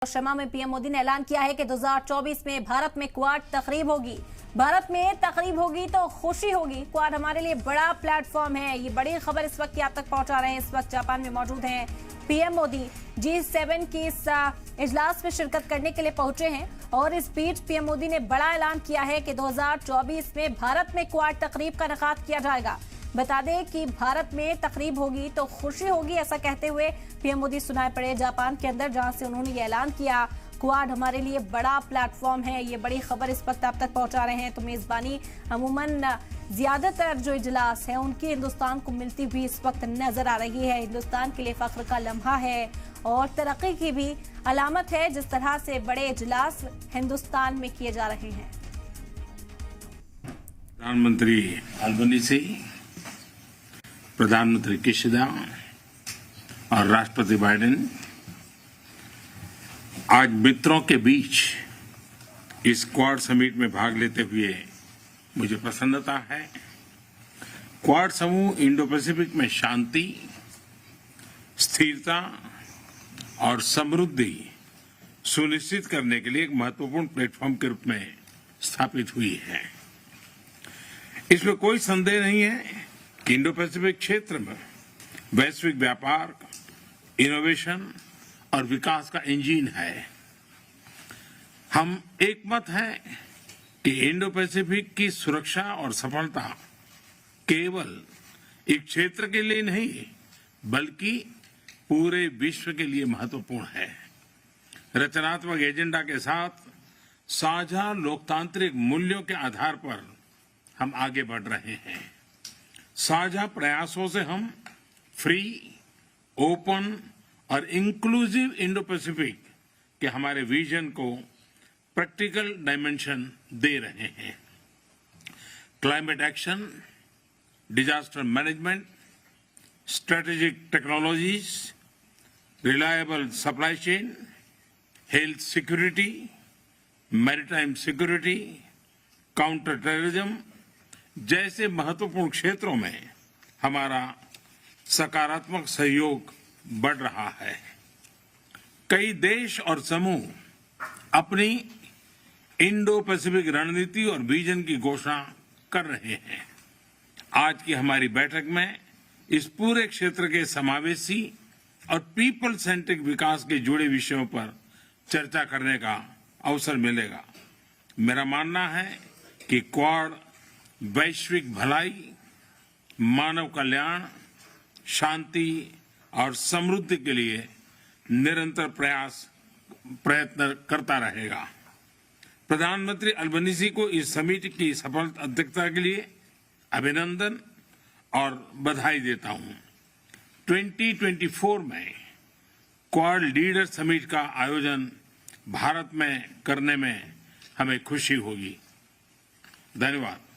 शर्मा में पीएम मोदी ने ऐलान किया है कि 2024 में भारत में क्वाड तकरीब होगी। भारत में तकरीब होगी तो खुशी होगी। क्वाड हमारे लिए बड़ा प्लेटफॉर्म है। ये बड़ी खबर इस वक्त की आप तक पहुंचा रहे हैं। इस वक्त जापान में मौजूद हैं पीएम मोदी। G7 की इस इजलास में शिरकत करने के लिए पहुंचे हैं और इस बीच पीएम मोदी ने बड़ा ऐलान किया है कि 2024 में भारत में क्वाड तकरीब का इनेकाद किया जाएगा। बता दें कि भारत में तकरीब होगी तो खुशी होगी, ऐसा कहते हुए पीएम मोदी सुनाए पड़े जापान के अंदर, जहां से उन्होंने ये ऐलान किया क्वाड हमारे लिए बड़ा प्लेटफॉर्म है। ये बड़ी खबर इस वक्त आप तक पहुंचा रहे हैं। तो मेजबानी अमूमन ज्यादातर जो इजलास है उनकी हिंदुस्तान को मिलती हुई इस वक्त नजर आ रही है। हिंदुस्तान के लिए फख्र का लम्हा है और तरक्की की भी अलामत है जिस तरह से बड़े इजलास हिंदुस्तान में किए जा रहे हैं। प्रधानमंत्री अल्बनीज़ी, प्रधानमंत्री किशिदा और राष्ट्रपति बाइडेन आज मित्रों के बीच इस क्वाड समिट में भाग लेते हुए मुझे प्रसन्नता है। क्वाड समूह इंडो पैसिफिक में शांति, स्थिरता और समृद्धि सुनिश्चित करने के लिए एक महत्वपूर्ण प्लेटफॉर्म के रूप में स्थापित हुई है। इसमें कोई संदेह नहीं है कि इंडो पैसिफिक क्षेत्र में वैश्विक व्यापार, इनोवेशन और विकास का इंजन है। हम एकमत हैं कि इंडो पैसिफिक की सुरक्षा और सफलता केवल एक क्षेत्र के लिए नहीं बल्कि पूरे विश्व के लिए महत्वपूर्ण है। रचनात्मक एजेंडा के साथ साझा लोकतांत्रिक मूल्यों के आधार पर हम आगे बढ़ रहे हैं। साझा प्रयासों से हम फ्री, ओपन और इंक्लूसिव इंडो पैसिफिक के हमारे विजन को प्रैक्टिकल डायमेंशन दे रहे हैं। Climate action, disaster management, strategic technologies, reliable supply chain, health security, maritime security, counter terrorism जैसे महत्वपूर्ण क्षेत्रों में हमारा सकारात्मक सहयोग बढ़ रहा है। कई देश और समूह अपनी इंडो पैसिफिक रणनीति और विजन की घोषणा कर रहे हैं। आज की हमारी बैठक में इस पूरे क्षेत्र के समावेशी और पीपल सेंट्रिक विकास के जुड़े विषयों पर चर्चा करने का अवसर मिलेगा। मेरा मानना है कि क्वाड वैश्विक भलाई, मानव कल्याण, शांति और समृद्धि के लिए निरंतर प्रयत्न करता रहेगा। प्रधानमंत्री अल्बनीज़ी को इस समिट की सफल अध्यक्षता के लिए अभिनंदन और बधाई देता हूं। 2024 में क्वाड लीडर समिट का आयोजन भारत में करने में हमें खुशी होगी। धन्यवाद।